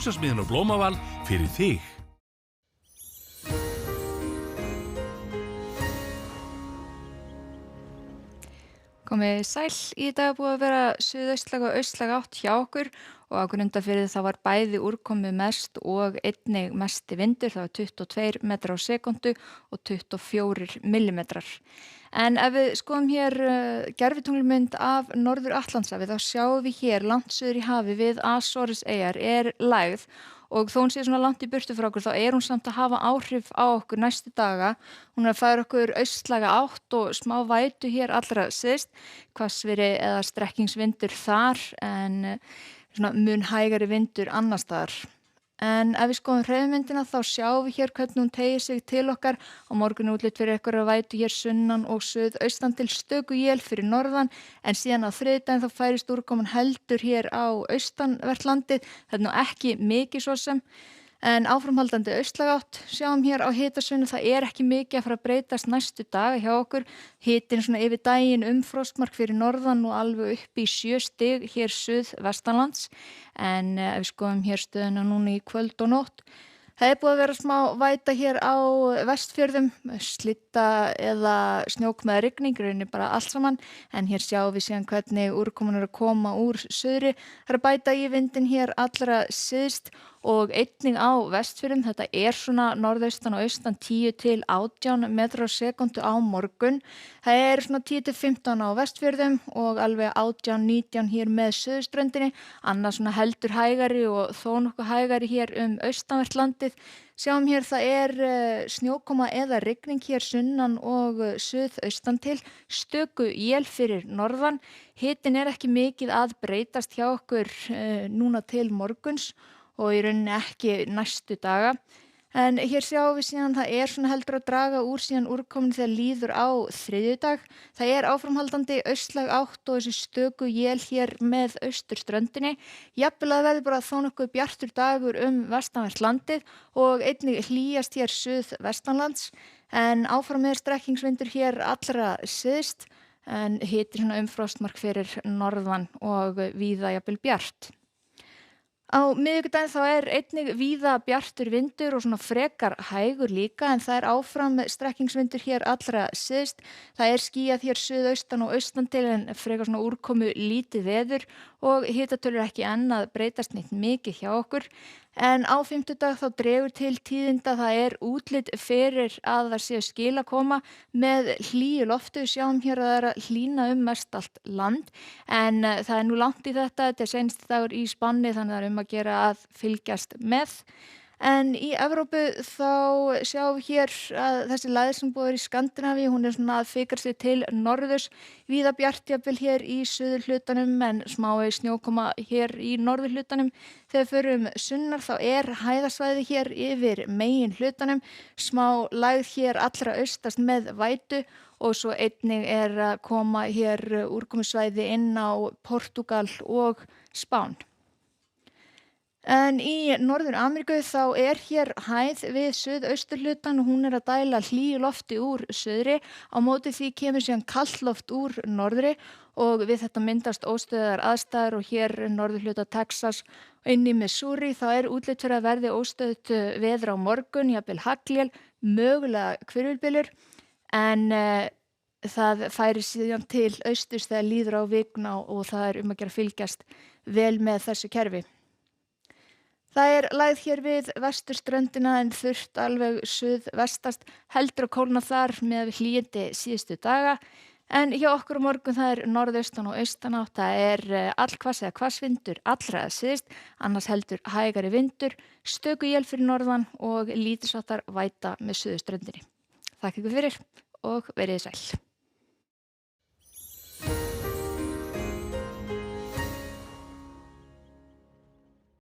Húsasmiðjan og Blómaval fyrir þig. Komið sæl, í dag er búið að vera suðaustlæg og austlæg átt hjá okkur og á Grundarfirði það var bæði úrkomu mest og einnig mesti vindur, það var 22 metrar á sekúndu og 24 millimetrar. En ef við skoðum hér gervitunglmynd af Norður-Atlantshafi þá sjáum við hér langt suður í hafi við Azores-eyjar er lægð og þó hún sé svona langt í burtu frá okkur þá er hún samt að hafa áhrif á okkur næstu daga. Hún er að færa okkur austlæga átt og smá vætu hér allra syðst, hvassviðri eða strekkingsvindur þar en svona mun hægari vindur annars staðar. En ef við skoðum hreyfimyndina þá sjáum við hér hvernig hún teygir sig til okkar. Á morgun er útlit fyrir einhverja vætu hér sunnan og suðaustan til stöku él fyrir norðan en síðan á þriðjudaginn þá færist úrkoman heldur hér á austanvert landið. Það er nú ekki mikið svo sem. En áframhaldandi austlæg átt, sjáum hér á hitasvæðinu, það er ekki mikið að fara að breytast næstu daga hjá okkur. Hitinn svona yfir daginn frostmark fyrir norðan og alveg upp í 7 stig hér suðvestanlands. En ef við skoðum hér stöðuna núna í kvöld og nótt, það er búið að vera smá væta hér á Vestfjörðum, slitta eða snjók með rigning, rauninni bara allt saman. En hér sjáum við síðan hvernig úrkoman er að koma úr suðri. Það er að bæta í vindinn hér allra syðst og einnig á Vestfjörðum. Þetta er svona norðaustan og austan 10 til 18 metrar á sekúndu á morgun. Það er svona 10 til 15 á Vestfjörðum og alveg 18-19 hér með suðurströndinni. Annars svona heldur hægari og þó nokkuð hægari hér austanvert landið. Sjáum hér það er snjókoma eða rigning hér sunnan og suðaustan til, stöku él fyrir norðan. Hitinn er ekki mikið að breytast hjá okkur núna til morguns og í rauninni ekki næstu daga. En hér sjáum við síðan það er svona heldur að draga úr síðan úrkomin þegar líður á þriðjudag. Það er áframhaldandi austlæg átt og þessi stöku él hér með austurströndinni. Jafnvel að verði bara þó nokkuð bjartur dagur vestanvert landið og einnig hlýjast hér suðvestanlands. En áfram með strekkingsvindur hér allra syðst en hitir svona frostmark fyrir norðan og víða jafnvel bjart. Á miðvikudaginn þá er einnig víða bjartur vindur og svona frekar hægur líka en það er áfram strekkingsvindur hér allra syðst. Það er skýjað hér suðaustan og austan til en frekar svona úrkomu lítið veður og hitatölur ekki enn að breytast neitt mikið hjá okkur. En á fimmtudag þá dregur til tíðinda, það er útlit fyrir að það séu skil að koma með hlýju lofti. Við sjáum hér að það er að hlýna mest allt land en það er nú langt í þetta er seinasti dagur í spanni þannig að það er að gera að fylgjast með. En í Evrópu þá sjáum við hér að þessi lægð sem búið í Skandinavíu, hún er svona að fikra sig til norðurs, víða bjart jafnvel hér í suðurhlutanum en smái snjókoma hér í norðurhlutanum. Þegar við förum sunnar þá er hæðasvæði hér yfir megin hlutanum, smá lægð hér allra austast með vætu og svo einnig er að koma hér úrkomusvæði inn á Portúgal og Spán. En í Norður-Ameríku þá er hér hæð við suðausturhlutan og hún er að dæla hlýju lofti úr suðri. Á móti því kemur síðan kalt loft úr norðri og við þetta myndast óstöðugar aðstæður og hér norðurhluta Texas og inn í Missouri þá er útlit fyrir að verði óstöðugt veður á morgun, jafnvel haglél, mögulega hvirfilbyljir en það færi síðan til austurs þegar líður á vikuna og það er að gera fylgjast vel með þessu kerfi. Það er lægð hér við vesturströndina en þurrt alveg suðvestast, heldur að kólna þar með hlýindi síðustu daga. En hjá okkur á morgun það er norðaustan og austanátt, það er allhvass eða hvassvindur allra syðst, annars heldur hægari vindur, stöku él fyrir norðan og lítilsháttar væta með suðurströndinni. Þakka ykkur fyrir og verið sæl.